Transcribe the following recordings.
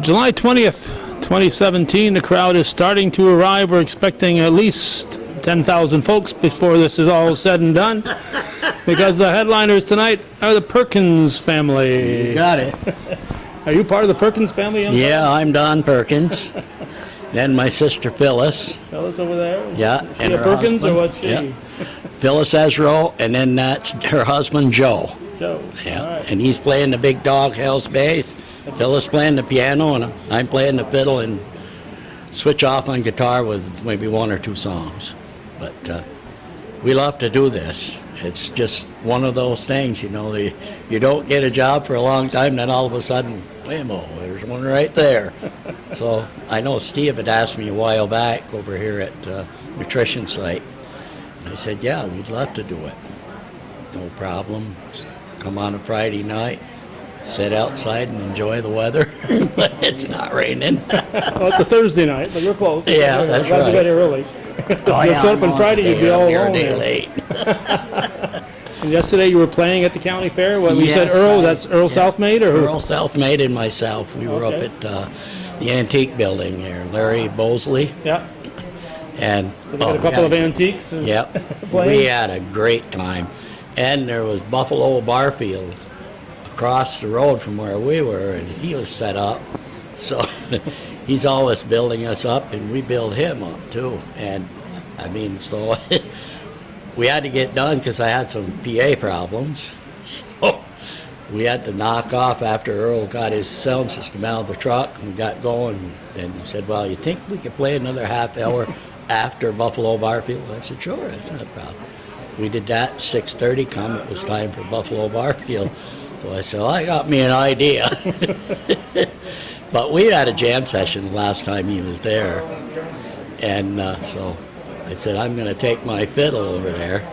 July 20th, 2017. The crowd is starting to arrive. We're expecting at least 10,000 folks before this is all said and done, because the headliners tonight are the Perkins family. You got it. Are you part of the Perkins family? Yeah, I'm Don Perkins. Then my sister Phyllis. Phyllis over there? Yeah. Is she a Perkins or what's she? Yeah. Phyllis Ezro, and then that's her husband Joe. Joe. Yeah. All right. And he's playing the big dog house bass. Phyllis playing the piano, and I'm playing the fiddle and switch off on guitar with maybe one or two songs. But we love to do this. It's just one of those things, you know. You don't get a job for a long time, then all of a sudden, whammo, there's one right there. So I know Steve had asked me a while back over here at Nutrition Site. And I said, yeah, we'd love to do it. No problem. Come on a Friday night, sit outside and enjoy the weather. But it's not raining. Well, it's a Thursday night, but you're close. Yeah, that's glad right. you got here early. Oh, If it's open Friday, you'd be all alone. Day here. late. And yesterday you were playing at the county fair. Well, you Yes, said Earl. That's Earl Southmaid, or who? Earl Southmaid and myself. We were Okay. up at the antique building there, Larry Bosley. Yeah. And So they got a couple of antiques. Yep. playing? We had a great time. And there was Buffalo Barfield across the road from where we were, and he was set up. So he's always building us up, and we build him up too. And I mean, so we had to get done because I had some PA problems. So we had to knock off after Earl got his sound system out of the truck and got going. And he said, well, you think we could play another half hour after Buffalo Barfield? I said, sure, that's not a problem. We did that, 6:30 come, it was time for Buffalo Barfield. So I said, well, I got me an idea. But we had a jam session the last time he was there. And so I said, I'm going to take my fiddle over there.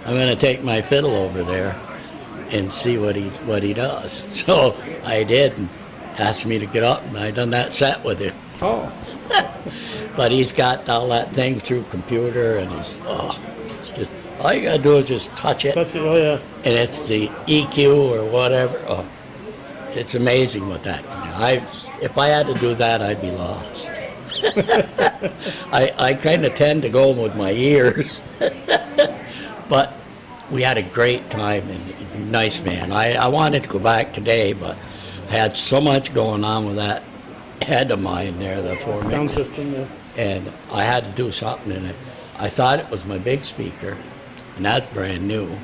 I'm going to take my fiddle over there and see what he does. So I did, and asked me to get up, and I done that set with him. Oh. But he's got all that thing through computer, and it's just, all you gotta do is just touch it. Touch it. Oh yeah. And it's the EQ or whatever. Oh, it's amazing what that can do. If I had to do that, I'd be lost. I kind of tend to go with my ears. But we had a great time, and nice man. I wanted to go back today, but I had so much going on with that head of mine there, the Sound system. Yeah. and I had to do something in it. I thought it was my big speaker, and that's brand new,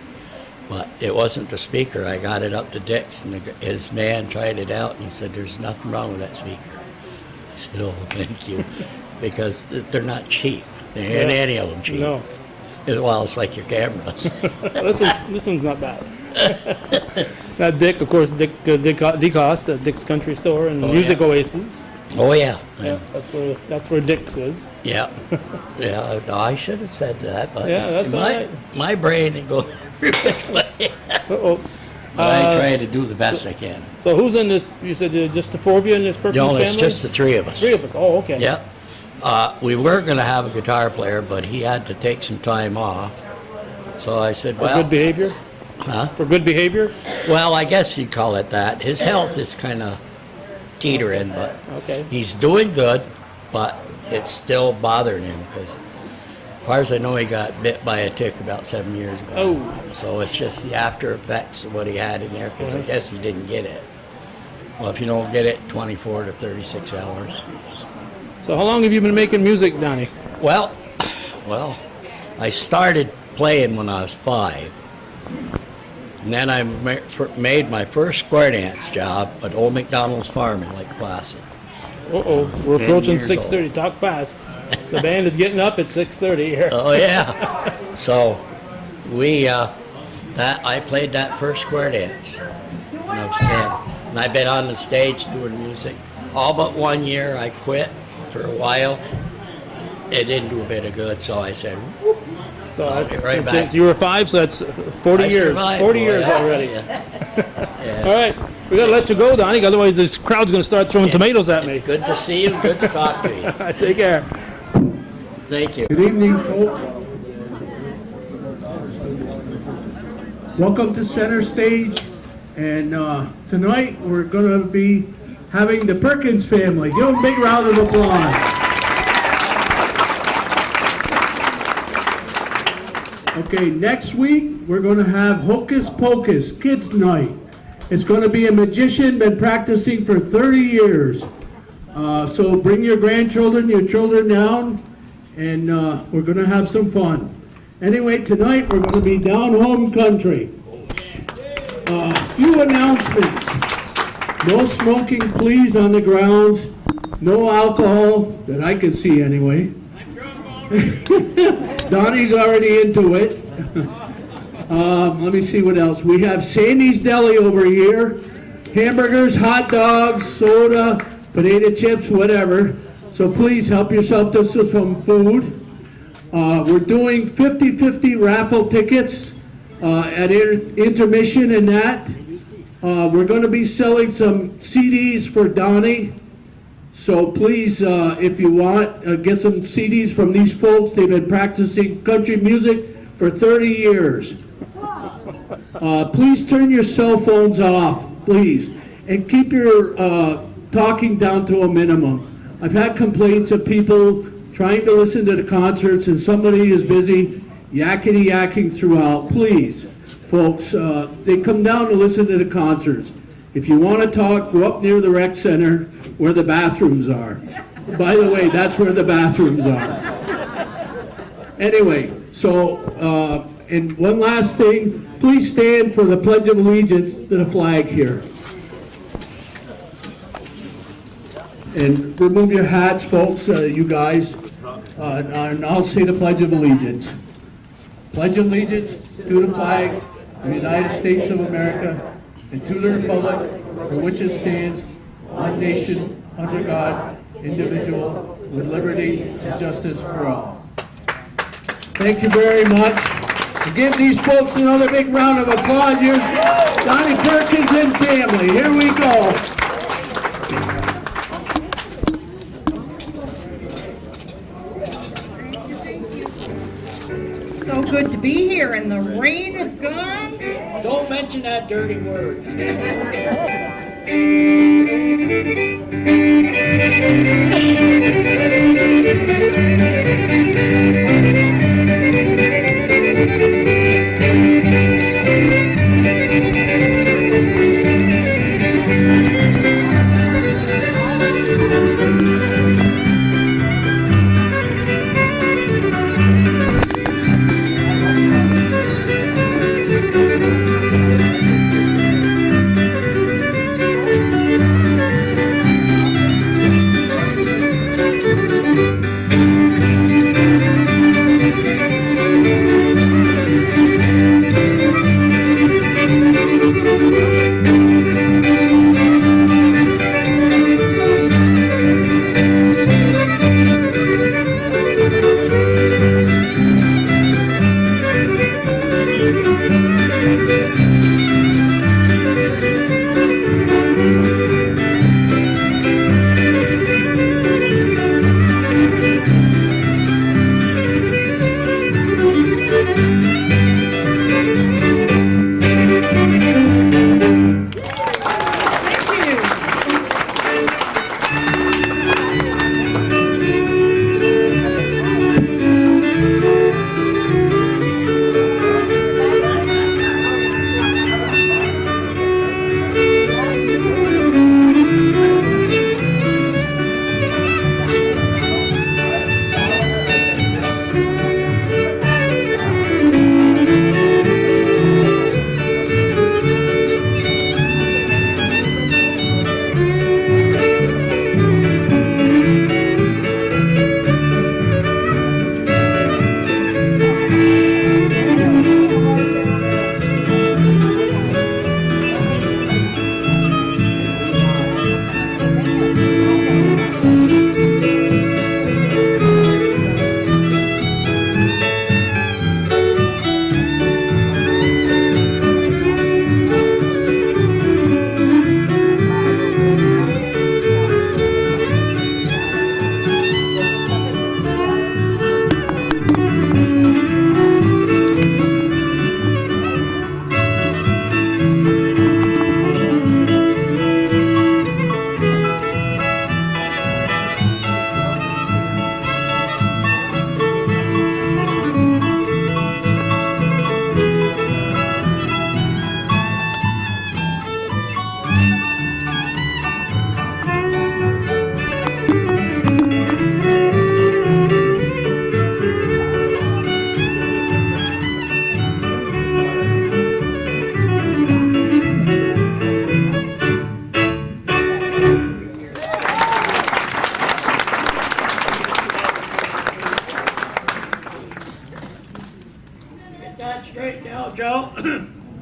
but it wasn't the speaker. I got it up to Dick's, and his man tried it out, and he said, there's nothing wrong with that speaker. I said, oh, thank you, because they're not cheap. There ain't any of them cheap. No. Well, it's like your cameras. This one's not bad. Now Dick, of course, Dick DeCoste at Dick's Country Store and Music yeah. Oasis. Oh, yeah. Yeah, that's where Dick's is. Yeah. Yeah, I should have said that, but Yeah, that's all right. my brain it goes way. Uh-oh. But I try to do the best I can. So who's in this? You said just the four of you in this Perkins No, family? it's just the three of us. Three of us. Oh, okay. Yep. We were going to have a guitar player, but he had to take some time off. So I said, For well... good behavior? Huh? For good behavior? Well, I guess you'd call it that. His health is kind of teetering, but Okay. he's doing good, but it's still bothering him because, as far as I know, he got bit by a tick about 7 years ago. Oh. So it's just the after effects of what he had in there because I guess he didn't get it. Well, if you don't get it, 24 to 36 hours. So how long have you been making music, Donnie? Well, I started playing when I was 5. And then I made my first square dance job at Old McDonald's Farm in Lake Placid. Uh-oh, we're approaching 10 years 6:30. Talk fast. The band is getting up at 6:30 here. Oh yeah. So I played that first square dance when I was 10. And I've been on the stage doing music. All but 1 year I quit for a while. It didn't do a bit of good, so I said, whoop. So I'll get right back. since you were 5, so that's 40 I years. survived, 40 boy, years I'll tell already. ya. Yeah. All right, we gotta let you go, Donnie. Otherwise, this crowd's gonna start throwing tomatoes at me. It's good to see you. Good to talk to you. Take care. Thank you. Good evening, folks. Welcome to Center Stage. And tonight we're going to be having the Perkins family. Give them a big round of applause. Okay, next week we're going to have Hocus Pocus Kids Night. It's going to be a magician, been practicing for 30 years. So bring your grandchildren, your children down, and we're going to have some fun. Anyway, tonight we're going to be down home country. Few announcements. No smoking, please, on the grounds. No alcohol, that I can see anyway. Donnie's already into it. Let me see what else. We have Sandy's Deli over here. Hamburgers, hot dogs, soda, potato chips, whatever. So please help yourself to some food. We're doing 50-50 raffle tickets at intermission and that. We're going to be selling some CDs for Donnie. So please, if you want, get some CDs from these folks. They've been practicing country music for 30 years. Please turn your cell phones off, please, and keep your talking down to a minimum. I've had complaints of people trying to listen to the concerts and somebody is busy yakety-yakking throughout. Please, folks, they come down to listen to the concerts. If you want to talk, go up near the rec center where the bathrooms are. By the way, that's where the bathrooms are. Anyway, so, and one last thing, please stand for the Pledge of Allegiance to the flag here. And remove your hats, folks, you guys, and I'll say the Pledge of Allegiance. Pledge allegiance to the flag of the United States of America and to the republic for which it stands, one nation, under God, indivisible, with liberty and justice for all. Thank you very much. To give these folks another big round of applause, here's Donnie Perkins and family. Here we go. So good to be here, and the rain is gone. Don't mention that dirty word.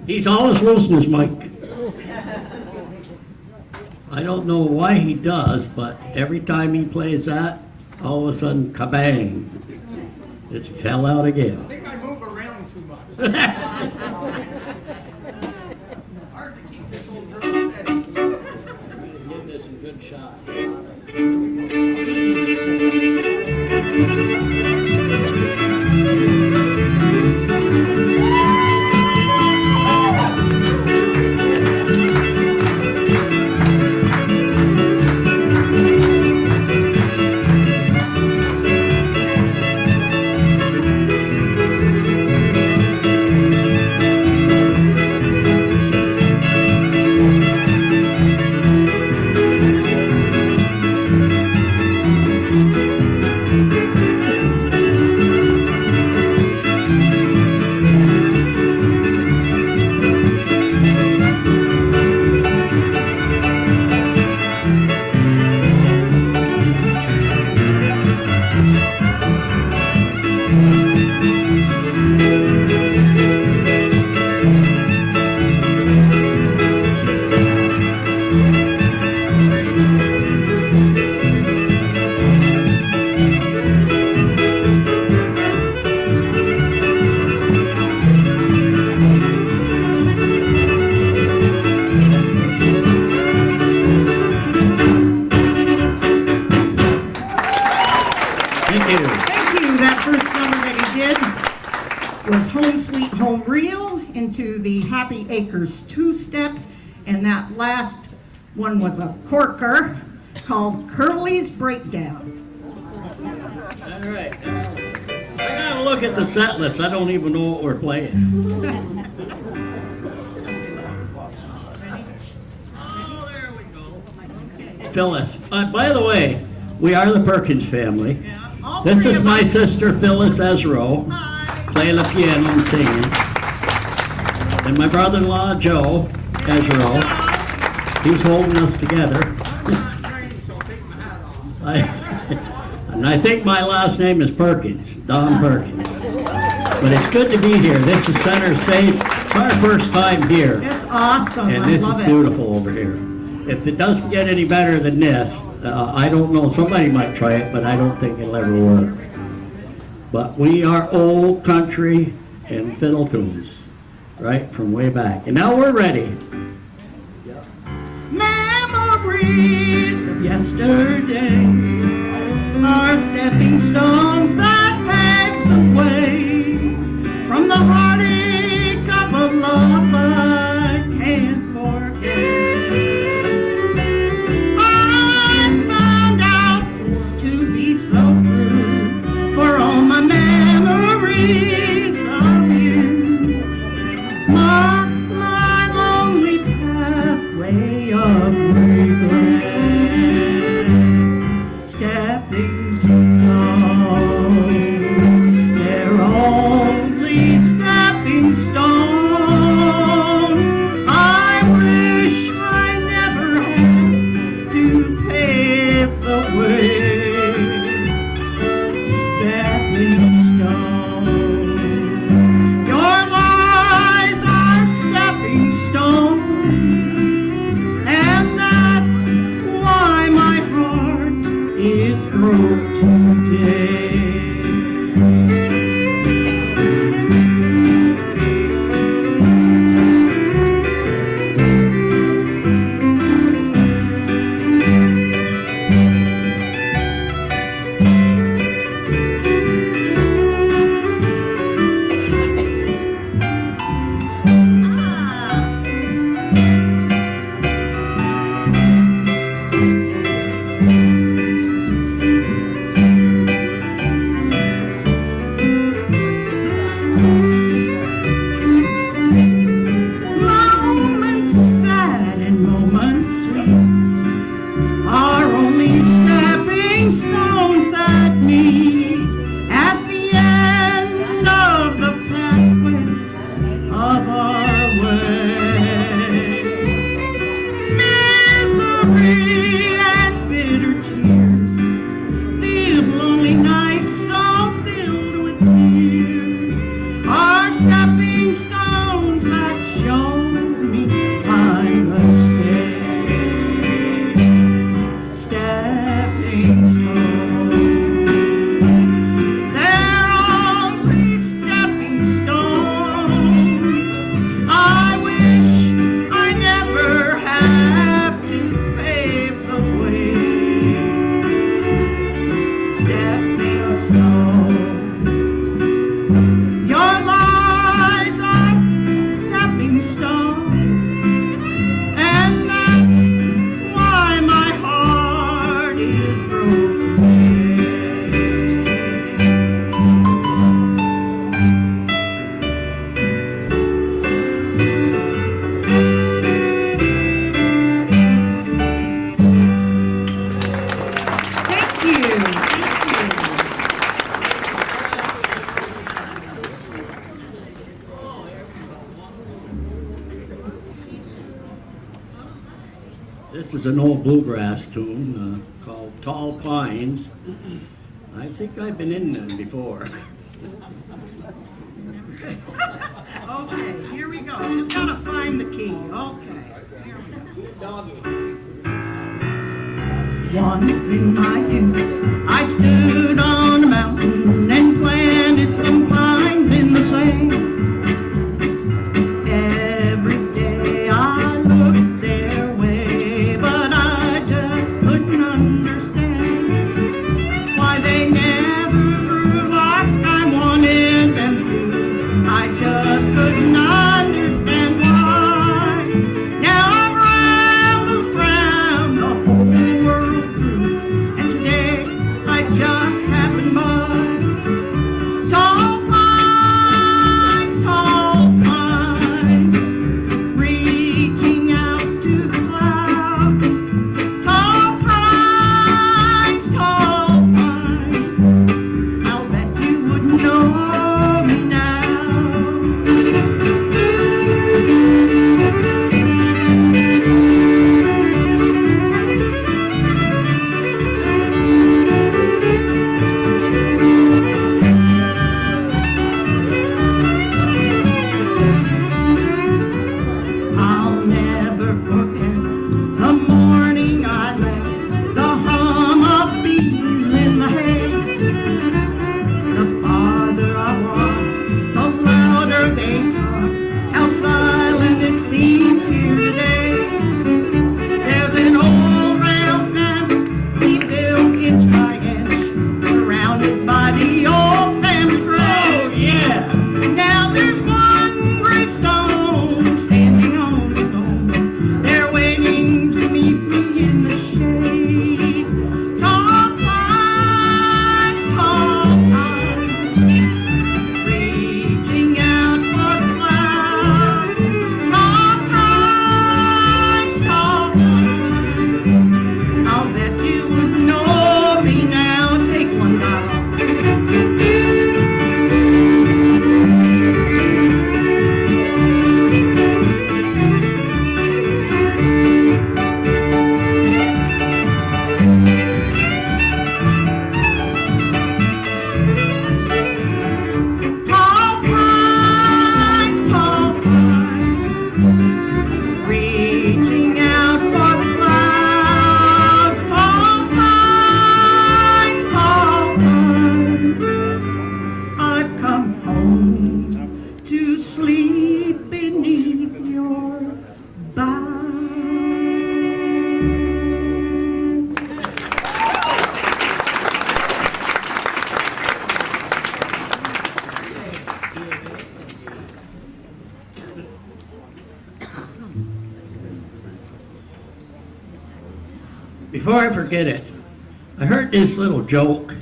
He's always losing his mic. I don't know why he does, but every time he plays that, all of a sudden, kabang! It fell out again. I think I move around too much. Hard to keep this old drum steady. Give this a good shot. Thank you. That first number that he did was Home Sweet Home Reel into the Happy Acres two-step, and that last one was a corker called Curly's Breakdown. All right. I gotta look at the set list. I don't even know what we're playing. Oh, there we go. Phyllis. By the way, we are the Perkins family. All This three is of my us. sister Phyllis Ezro, playing the piano and singing. And my brother-in-law Joe Ezro, he's holding us together. I'm not trained, so I'll take my hat off. And I think my last name is Perkins, Don Perkins. But it's good to be here. This is Center State. It's our first time here. It's awesome. And I this love is it. beautiful over here. If it doesn't get any better than this, I don't know, somebody might try it, but I don't think it'll ever work. But we are old country and fiddle tunes, right, from way back. And now we're ready. Memories of yesterday are stepping stones that pave the way from the heartache of a love I can't forget. I found out this to be so true for all my memories of you. Mark my lonely pathway of regret. Stepping stones, they're only stepping stones. I wish I never had to pave the way. Stepping stones, your lies are stepping stones, and now This is an old bluegrass tune called Tall Pines. I think I've been in them before. Okay, here we go. Just gotta find the key. Okay, here we go. Once in my youth, I stood on a mountain and planted some pines in the sand. Every day I looked their way, but I just couldn't understand why they never grew like I wanted them to. I just couldn't understand why. Now I've rambled round the whole world through, and today I just happened by. Tall pines, reaching out to the clouds. Tall pines, I'll bet you wouldn't know me now. I'll never forget the morning I left, the hum of bees in the hay. The farther I walked, the louder they talked, how silent it seems here today. There's an old rail fence we built inch by inch, surrounded by the old family grave. Oh, yeah! Now there's one gravestone standing on the dome. They're waiting to meet me in the shade. Tall pines, reaching out for the clouds. Tall pines, I'll bet you would know me now. Take one now. Tall pines, reaching out for the clouds. Tall pines, I've come home to sleep beneath your boughs. Before I forget it, I heard this little joke a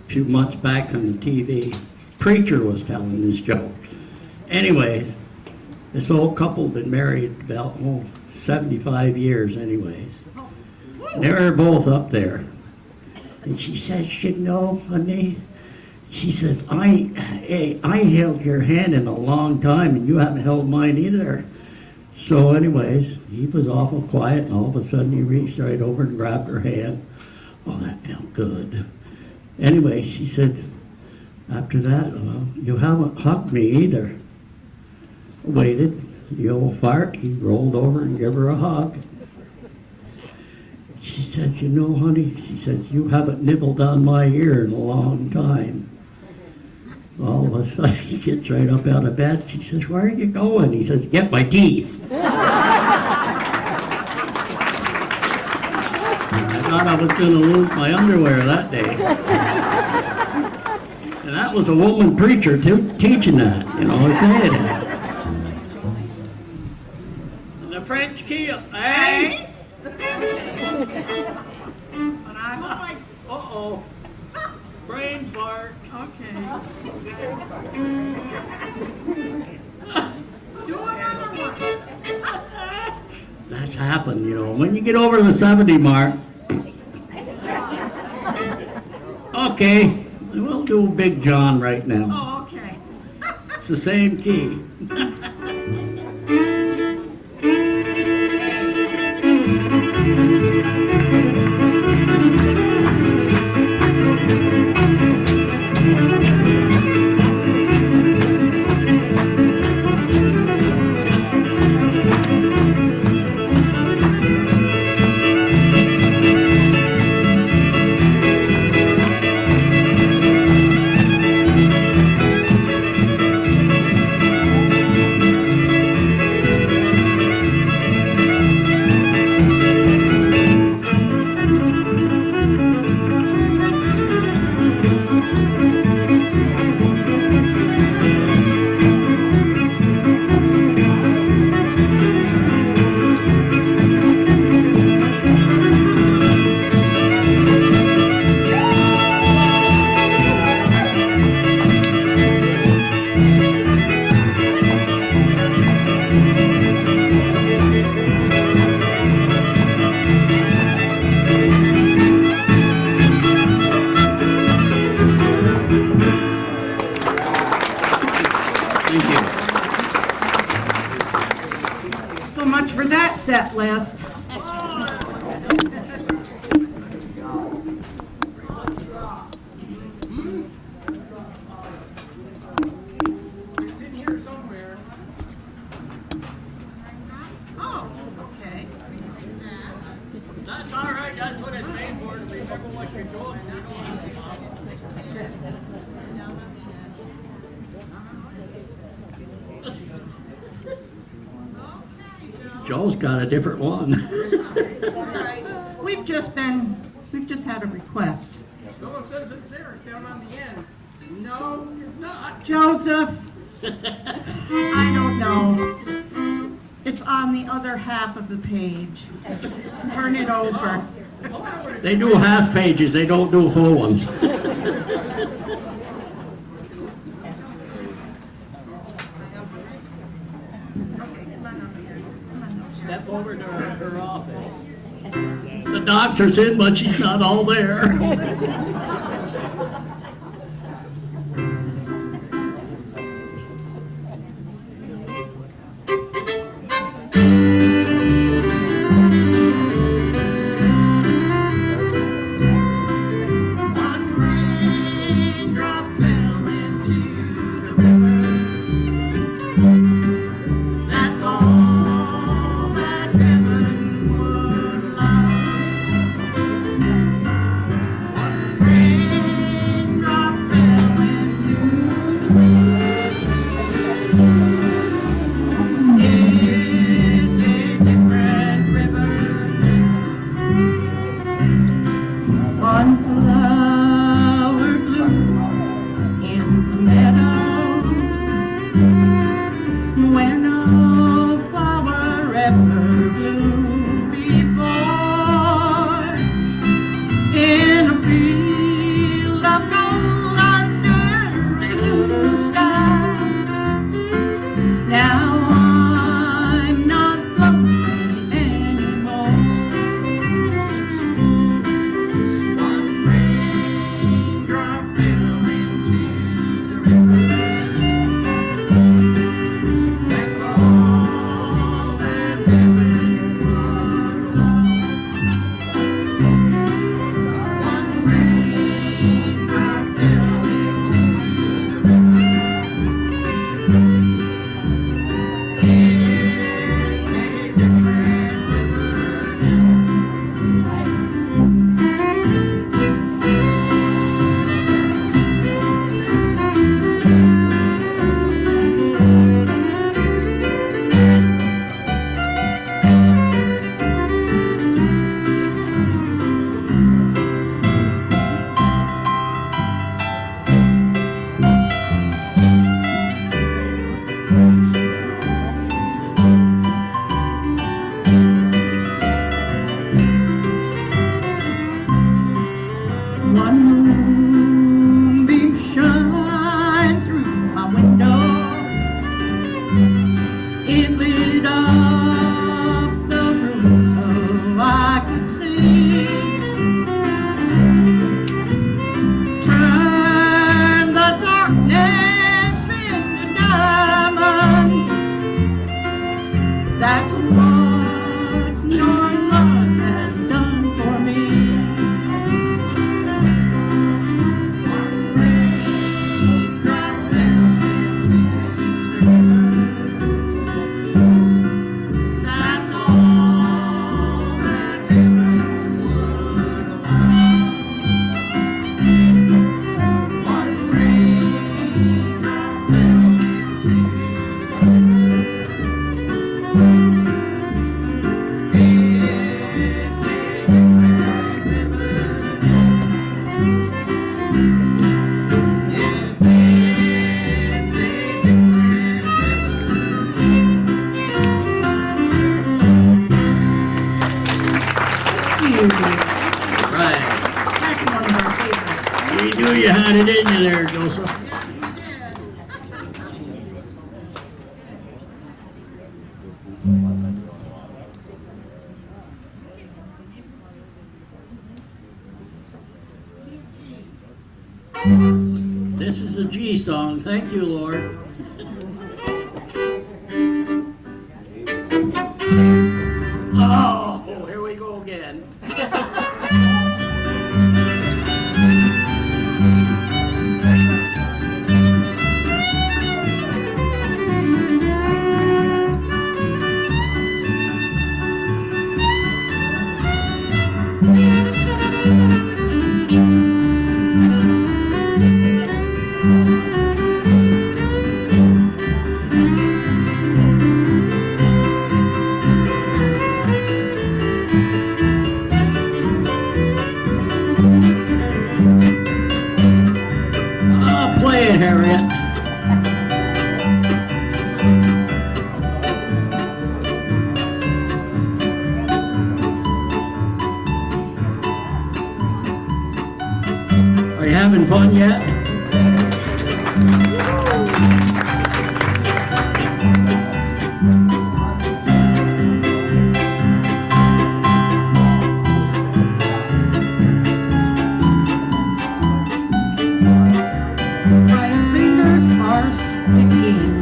few months back on the TV. Preacher was telling this joke. Anyways, this old couple been married about 75 years anyways. They were both up there. And she said, you know, honey, she said, I held your hand in a long time and you haven't held mine either. So anyways, he was awful quiet and all of a sudden he reached right over and grabbed her hand. Oh, that felt good. Anyway, she said, after that, you haven't hugged me either. Waited, the old fart, he rolled over and gave her a hug. She said, you know, honey, she said, you haven't nibbled on my ear in a long time. All of a sudden, he gets right up out of bed. She says, where are you going? He says, get my teeth. I thought I was going to lose my underwear that day. And that was a woman preacher teaching that, you know, saying it. And the French key, eh? But I hope I. Uh-oh. Brain fart. Okay. Do another one. That's happened, you know. When you get over the 70 mark. Okay, we'll do Big John right now. Oh, okay. It's the same key. So much for that set list. It's in here somewhere. Oh, okay. That's all right, that's what it's made for, to remember what you're doing. Joe's got a different one. We've just had a request. Noah says it's there, it's down on the end. No, it's not. Joseph, I don't know. It's on the other half of the page. Turn it over. They do half pages, they don't do full ones. Okay, come on over here. Come on over. Step over to her office. The doctor's in, but she's not all there. One raindrop fell into the river. That's all that heaven would allow. One raindrop fell into the river. It's a different river now. One flower blew in the meadow where no flower ever blew before. In a field of gold under a blue sky. Now I'm not lonely anymore. One raindrop fell into the river. That's all that heaven would allow. One raindrop fell into the river. It's a different river now. One moonbeam shine through my window. It lit up the room so I could see. Turn the darkness into diamonds. That's what your love has done for me. One raindrop fell into the river. That's all that heaven would allow. One raindrop fell into the river. It's a different river now. Yes, it's a different river. Right. That's one of our favorites. We knew you had it in you there, Joseph. Yes, we did. This is a G song. Thank you, Lord. having fun yet? My fingers are sticking.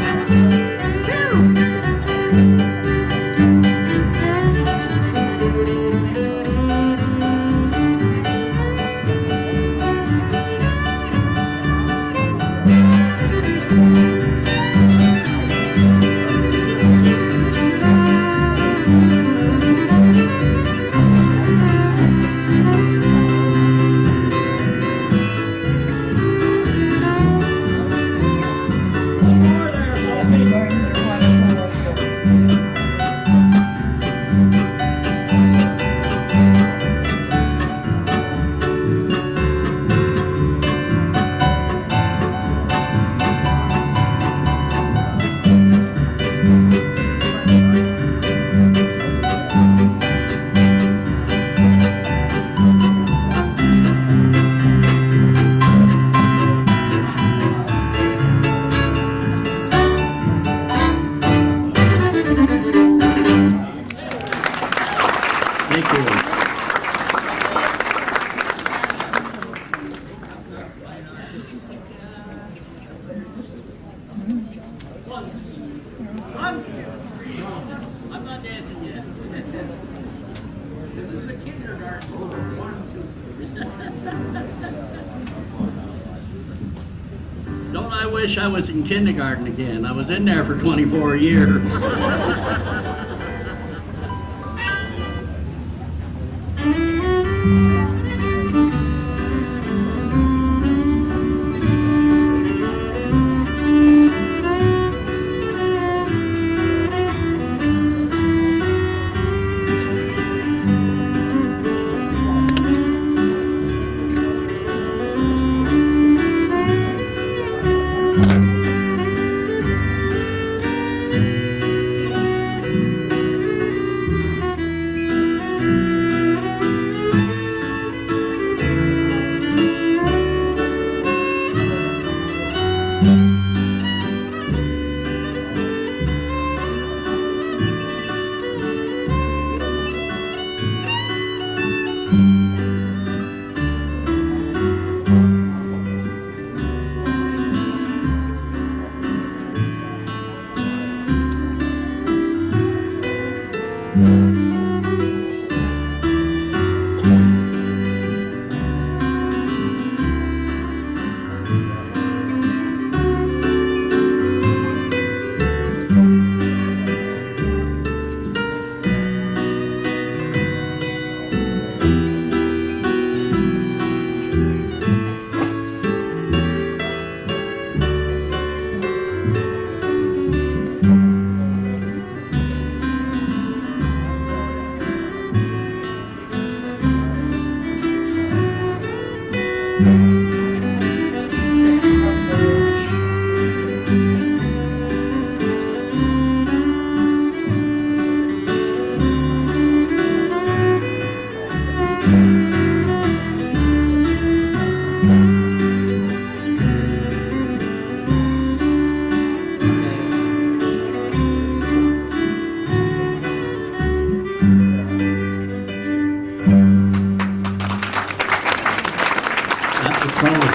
Thank you. I'm not dancing yet. This is the kindergarten. 1, 2. Don't I wish I was in kindergarten again? I was in there for 24 years.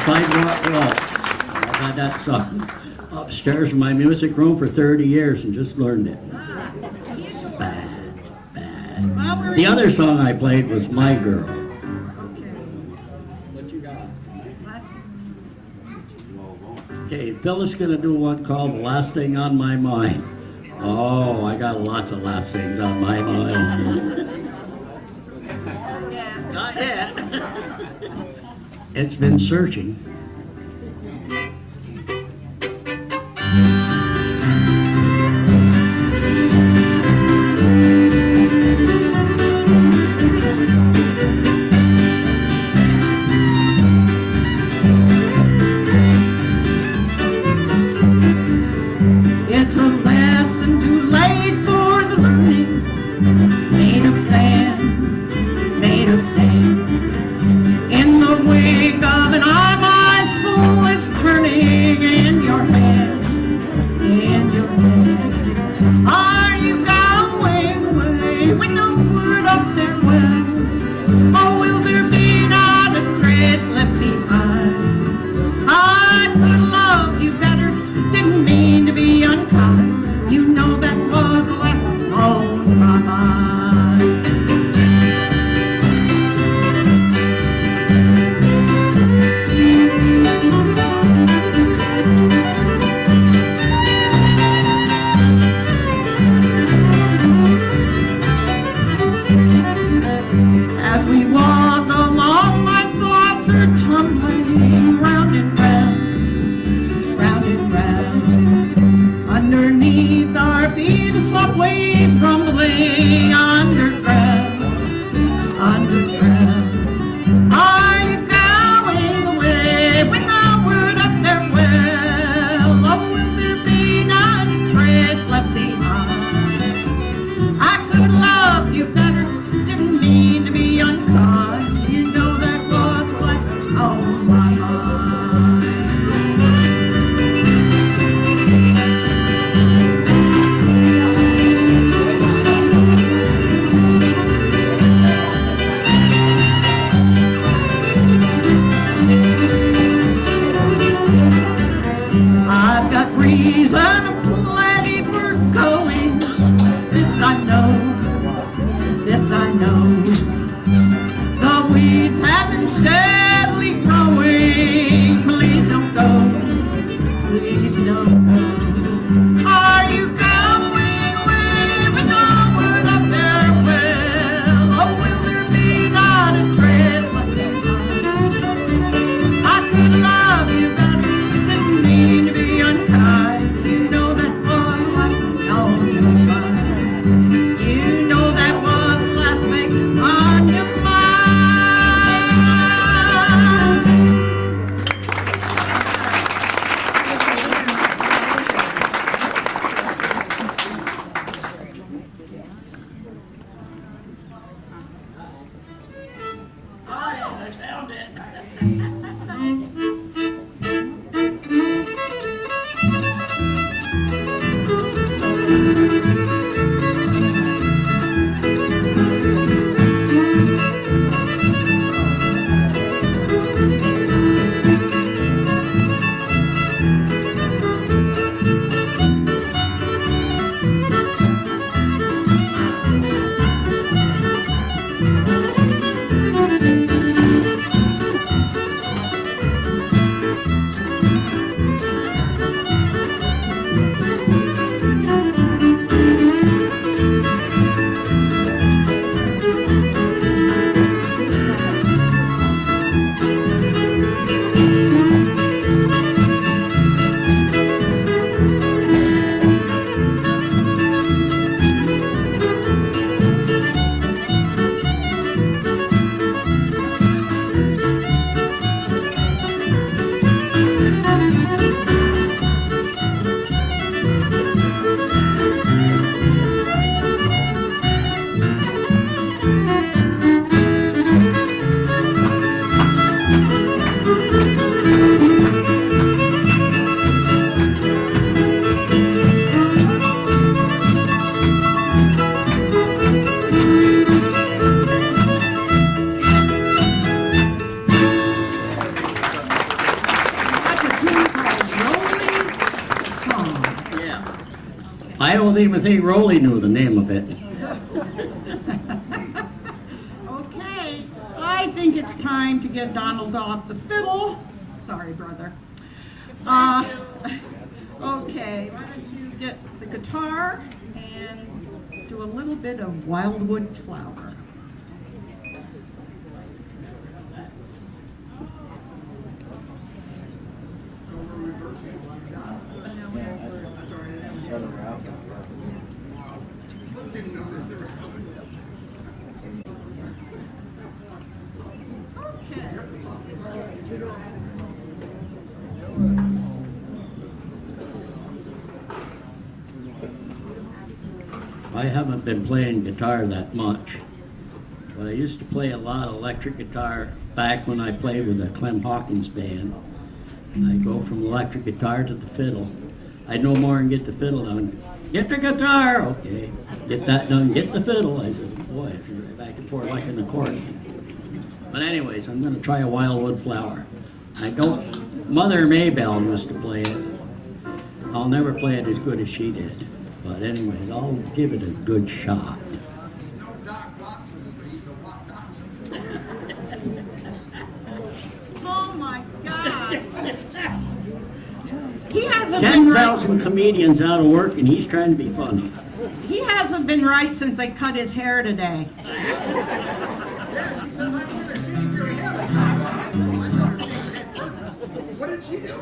Sidewalk Waltz. I've had that song upstairs in my music room for 30 years and just learned it. Bad, bad. The other song I played was My Girl. What you got? Okay, Phyllis gonna do one called The Last Thing on My Mind. Oh, I got lots of last things on my mind. Not yet. It's been searching. It's a lesson too late for the learning, made of sand, made of sand. In the wake of an eye, always rumbling underground, underground. Are you going away with a word of farewell? Oh, will there be not a trace left behind? I could love you better, didn't mean to be unkind. You know that was what's on my mind. I've got reason plenty for going. This I know, this I know. The weeds have been steadily growing. Please don't go, please don't go. Are you going away with no word of farewell? Oh, will there be not a trace left behind? I could love you better, didn't mean to be unkind. You know that was what's on your mind. You know that was the last thing on your mind. I found it. That's a tune called Rolly's Song. I don't even think Rolly knew the name of it. Okay, I think it's time to get Donald off the fiddle. Sorry, brother. Okay, why don't you get the guitar and do a little bit of Wildwood Flower. I haven't been playing guitar that much, but I used to play a lot of electric guitar back when I played with the Clem Hawkins band. I'd go from electric guitar to the fiddle. I'd no more than get the fiddle done. Get the guitar, okay. Get that done, get the fiddle. I said, boy, it's back and forth like an accordion. But anyways, I'm gonna try a Wildwood Flower. I don't, Mother Maybelle used to play it. I'll never play it as good as she did. But anyways, I'll give it a good shot. Oh my God. He hasn't been right. 10,000 comedians out of work and he's trying to be funny. He hasn't been right since they cut his hair today. What did she do?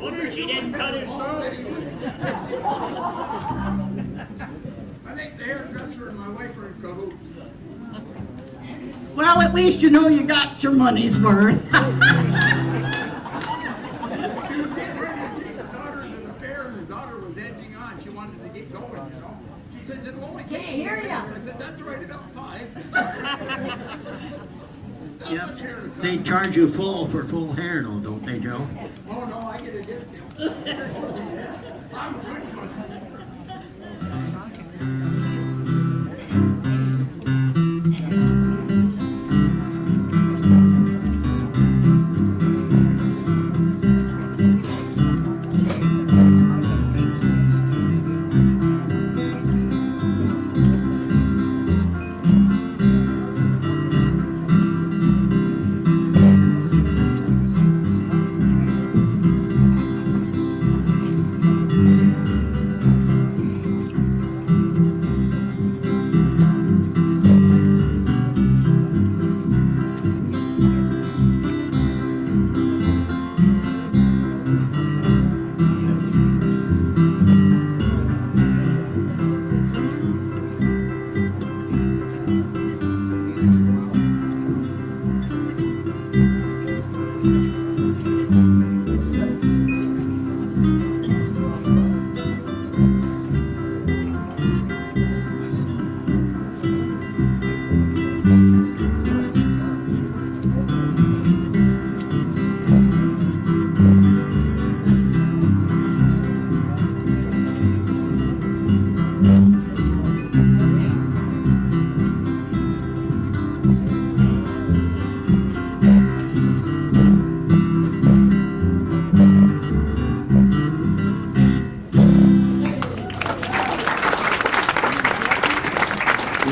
Wonder she didn't cut his throat. I think the hairdresser and my wife are in cahoots. Well, at least you know you got your money's worth. She was getting ready to take her daughter to the fair, and her daughter was edging on. She wanted to get going, you know. She says, it'll only take me 10 minutes. I said, that's right, about 5. Yep. They charge you full for full hair, though, don't they, Joe? Oh, no, I get a discount. I'm a good one.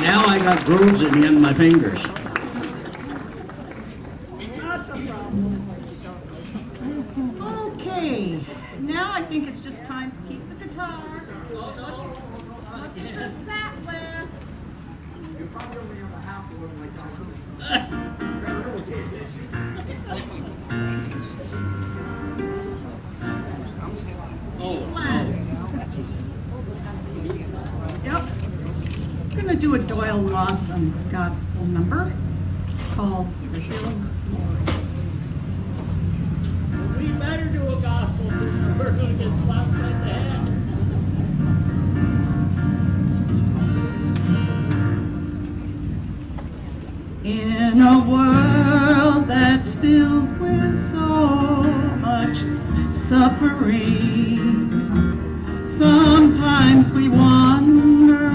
Now I got grooves in the end of my fingers. Okay, now I think it's just time to keep the guitar. Look at the fat list. You probably only have a half of one like that. You better really pay attention. Yep. I'm gonna do a Doyle Lawson gospel number called The Hills of Glory. We better do a gospel tune. We're going to get slapped upside the head. In a world that's filled with so much suffering, sometimes we wonder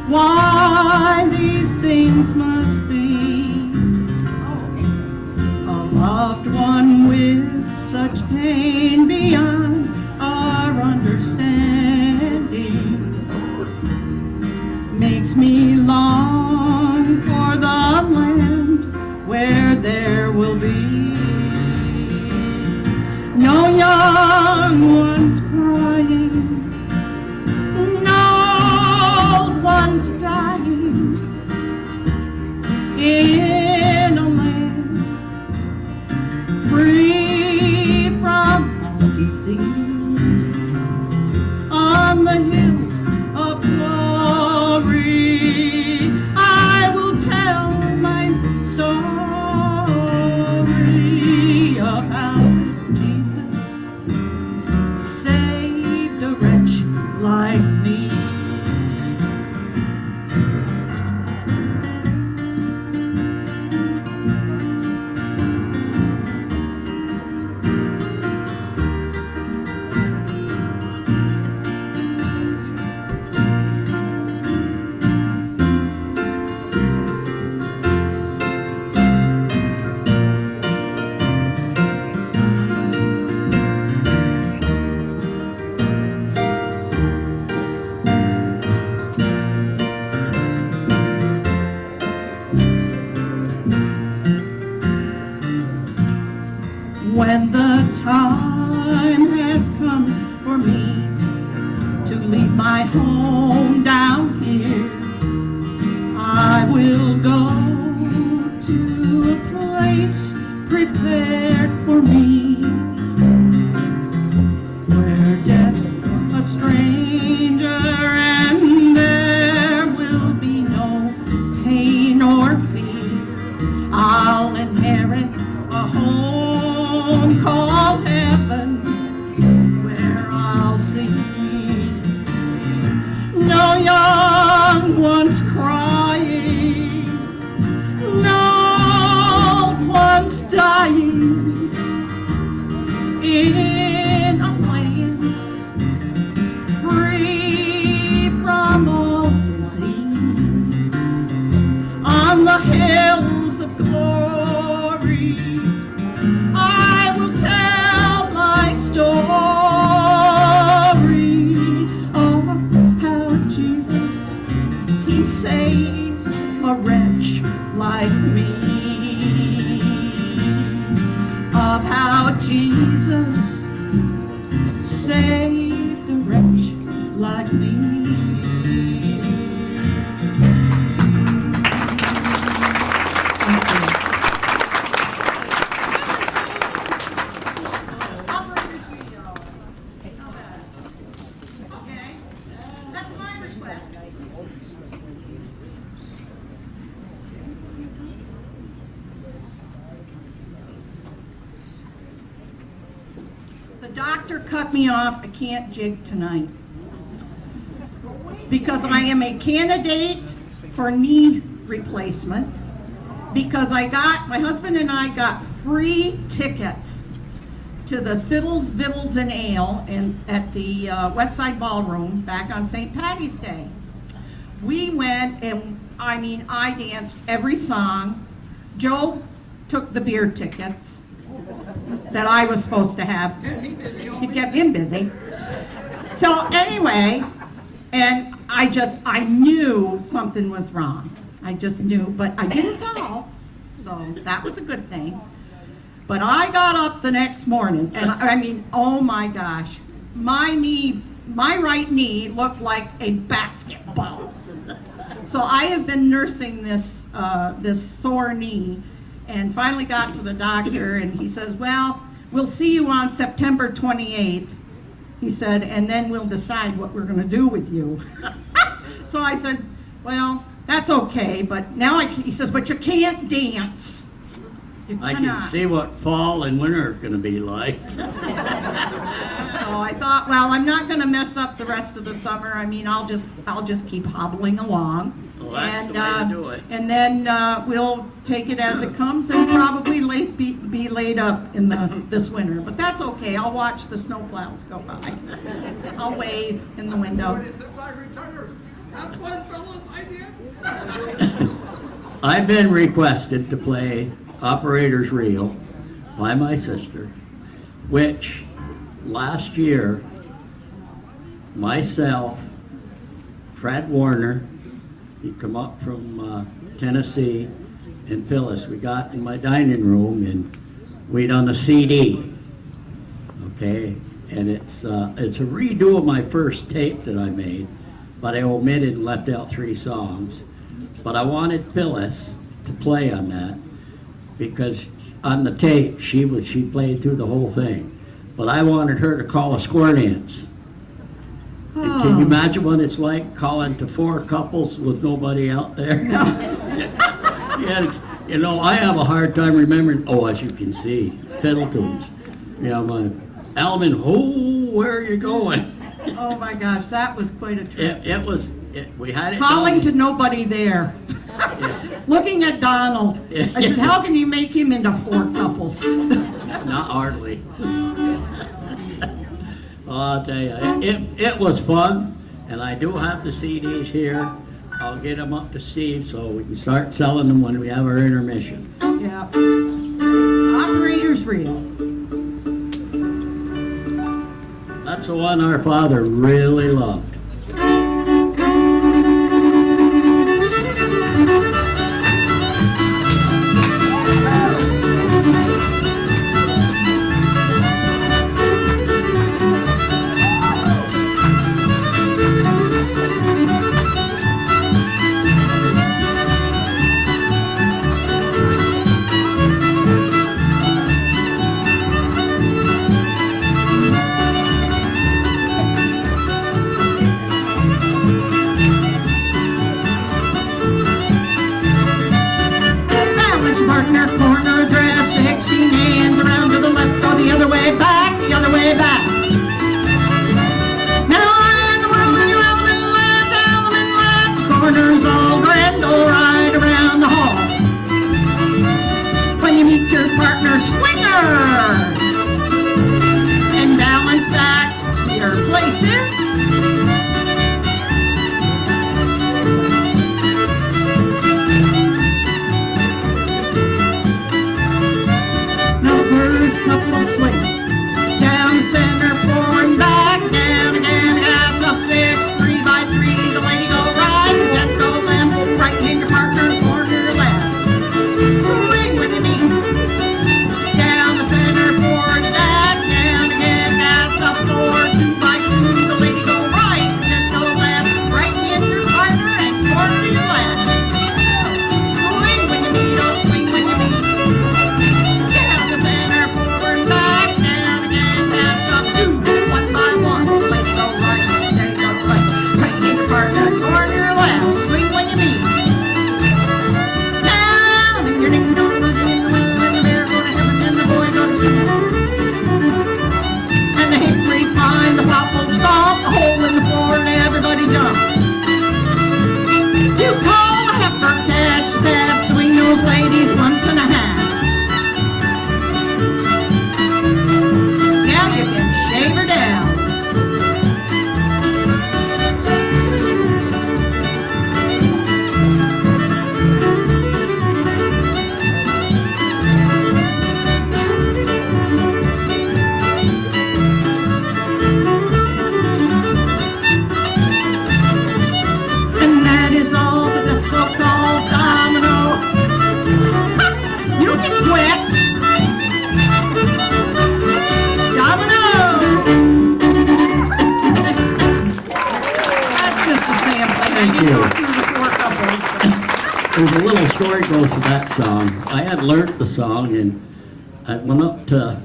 why these things must be. A loved one with such pain beyond our understanding makes me long for the land where there will be no young ones crying, no old ones dying, in a land free from disease, on the hills of glory. I will tell my story of how Jesus saved a wretch like me. When the time has come for me to leave my home down here, I will go to a place prepared for me. in a land free from all disease, on the hills of glory, I will tell my story of how Jesus, he saved a wretch like me, of how Jesus saved a wretch like me. Okay, that's my request. The doctor cut me off. I can't jig tonight because I am a candidate for knee replacement, because my husband and I got free tickets to the Fiddles, Vittles, and Ale at the West Side Ballroom back on St. Patty's Day. We went, and I danced every song. Joe took the beer tickets that I was supposed to have. He kept him busy. So anyway, and I knew something was wrong. I just knew, but I didn't fall, so that was a good thing. But I got up the next morning, and oh my gosh, my right knee looked like a basketball. So I have been nursing this sore knee, and finally got to the doctor, and he says, well, we'll see you on September 28th, he said, and then we'll decide what we're going to do with you. So I said, well, that's okay, but now he says, but you can't dance. You I cannot. can see what fall and winter are gonna be like. So I thought, well, I'm not going to mess up the rest of the summer. I'll just keep hobbling along. Well, that's the way to do it. And then we'll take it as it comes and probably be laid up in this winter. But that's okay. I'll watch the snowplows go by. I'll wave in the window. Since I retired, that's what fellas I did. I've been requested to play Operator's Reel by my sister, which last year, myself, Fred Warner, he come up from Tennessee, and Phyllis, we got in my dining room and we done a CD, okay? And it's a redo of my first tape that I made, but I omitted and left out 3 songs. But I wanted Phyllis to play on that, because on the tape, she played through the whole thing. But I wanted her to call a square dance. And can you imagine what it's like calling to 4 couples with nobody out there? Yeah, I have a hard time remembering, as you can see, fiddle tunes. My Alvin, where are you going? Oh my gosh, that was quite a trip. We had it Calling done. to nobody there. Yeah. Looking at Donald. I said, how can you make him into 4 couples? Not hardly. I'll tell you, it was fun, and I do have the CDs here. I'll get them up to Steve so we can start selling them when we have our intermission. Yeah. Operator's Reel. That's the one our father really loved. Now first couple of swings, down center, forward and back, down again, ass up 6, 3x3, the lady go right, then go left, right in your partner, corner left. Swing with your knee, down the center, forward and back, down again, ass up 4, 2x2, the lady go right, then go left, right in your partner, and corner to your left. Swing with your knee, don't swing with your knee. Down the center, forward, back, down again, pass up 2, 1x1. Lady go right, then go left. Right in your partner, corner left. Swing when you meet. Down, and your ding dong, and the bear go to heaven, and the boy go to school. And the hickory pine, the popple stomp, a hole in the floor, and everybody jump. You call a heifer, catch that, swing those ladies once and a half. Now you can shave her down. And that is all for the so-called domino. You can quit. Domino! That's just a sample. Thank I did you. go through the 4 couples. There's a little story goes to that song. I had learned the song and I went up to,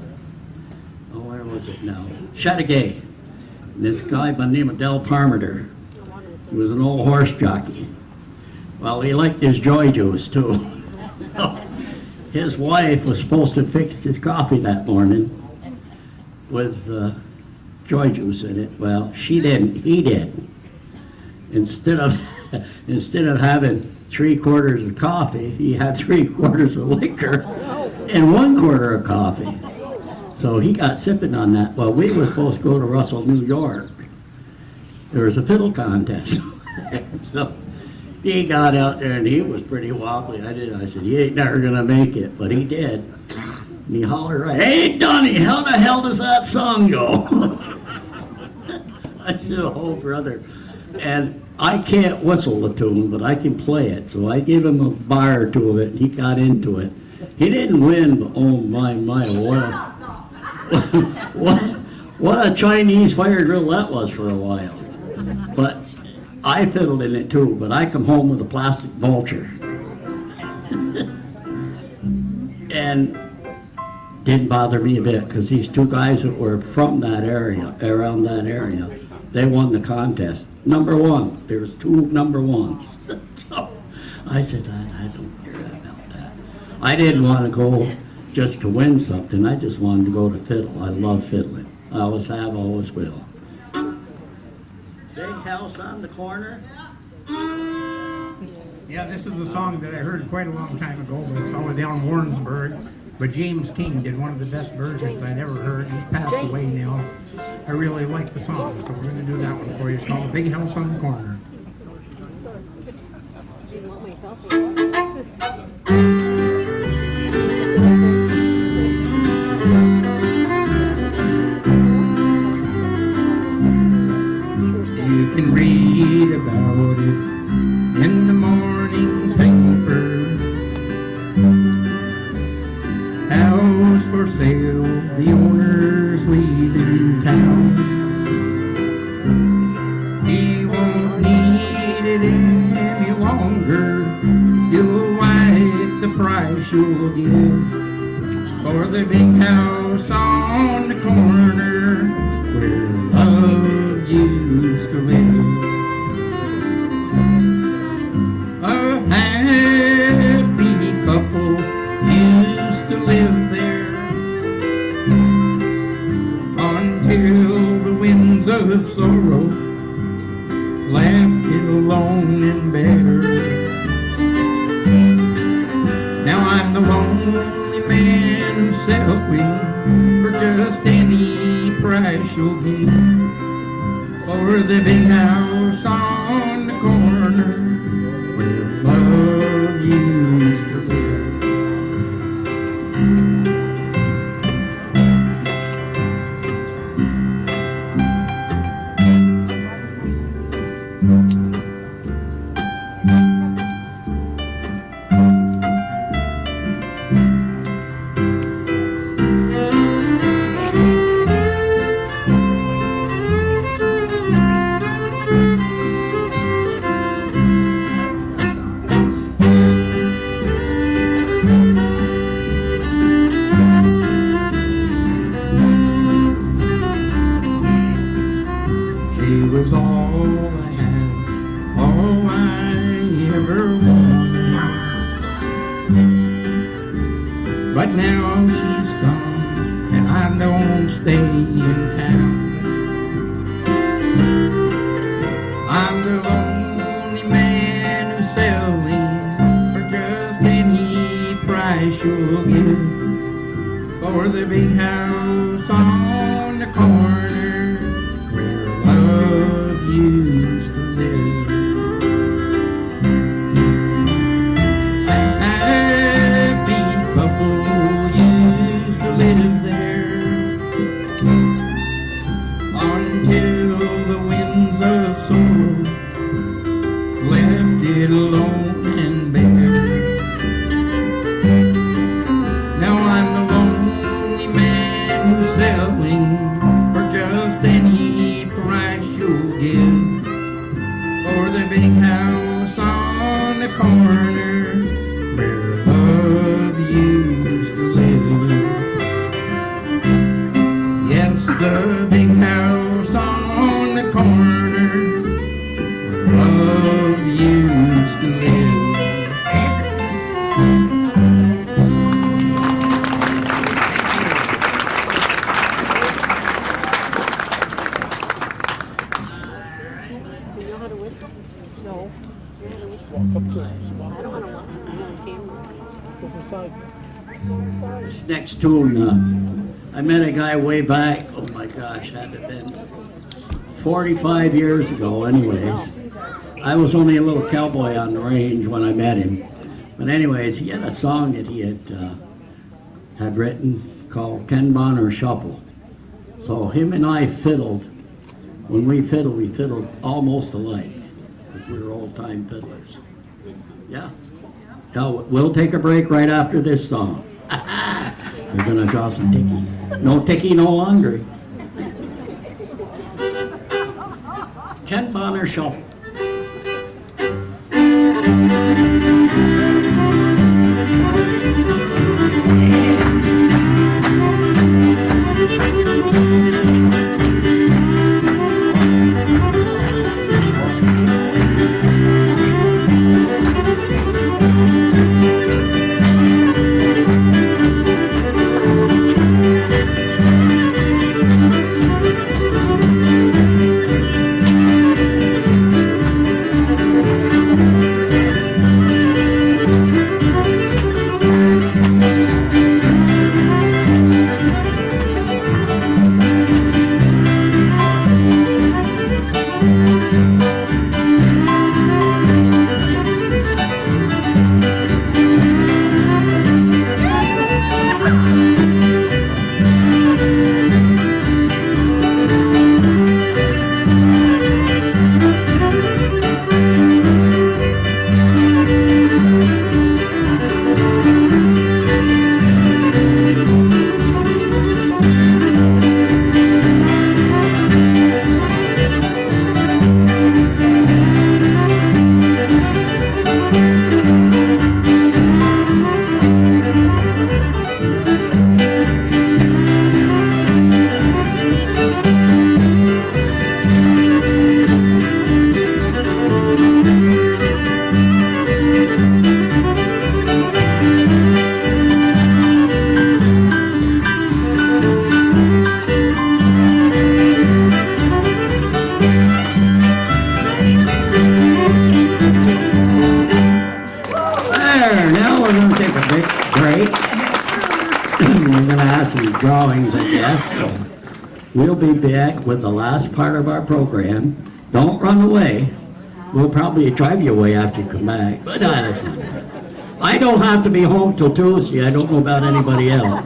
oh, where was it now? Chateauguay. And this guy by the name of Del Parmenter, he was an old horse jockey. Well, he liked his joy juice too. So his wife was supposed to fix his coffee that morning with joy juice in it. Well, she didn't, he did. Instead of having 3/4 of coffee, he had 3/4 of liquor and 1/4 of coffee. So he got sipping on that. Well, we were supposed to go to Russell, New York. There was a fiddle contest. So he got out there and he was pretty wobbly. I said, he ain't never gonna make it, but he did. And he hollered right, "Hey, Donnie, how the hell does that song go?" I said, "Oh, brother." And I can't whistle the tune, but I can play it. So I gave him a bar or two of it, and he got into it. He didn't win, but oh my, what a Chinese fire drill that was for a while. But I fiddled in it too, but I come home with a plastic vulture. And didn't bother me a bit, because these 2 guys that were from that area, around that area, they won the contest. Number 1. There was 2 number 1s. So I said, I don't care about that. I didn't want to go just to win something. I just wanted to go to fiddle. I love fiddling. I always have, always will. Big house on the corner. Yeah, this is a song that I heard quite a long time ago by a fellow down in Warrensburg, but James King did one of the best versions I'd ever heard. He's passed away now. I really like the song, so we're going to do that one for you. It's called Big House on the Corner. You can read about it in the morning paper. House for sale, the owner's leaving town. He won't need it any longer. You'll like the price you'll give for the big house on the corner where love used to live. A happy couple used to live there until the winds of sorrow left it alone and bare. Now I'm the lonely man who's settling for just any price you'll give for the big house on the corner where love used to live. She was all I had, all I ever wanted. But now she's gone, and I don't stay in town. I'm the lonely man who's selling for just any price you'll give for the big house on the corner where love used to live. A happy couple used to live there until the winds of sorrow left it alone and bare. Now I'm the lonely man who's selling for just any price you'll give for the big house on the corner where love used to live. Yes, the big house on the corner where love used to live. You know how to whistle? No. You know how to whistle? I don't want to walk on camera. This next tune, I met a guy way back, oh my gosh, had to have been 45 years ago anyways. I was only a little cowboy on the range when I met him. But anyways, he had a song that he had written called Ken Bonner Shuffle. So him and I fiddled. When we fiddled almost alike, because we were old-time fiddlers. Yeah. So we'll take a break right after this song. We're gonna draw some tickies. No ticky, no laundry. Ken Bonner Shuffle. we'll be back with the last part of our program. Don't run away. We'll probably drive you away after you come back. But that's not. I don't have to be home till Tuesday. I don't know about anybody else.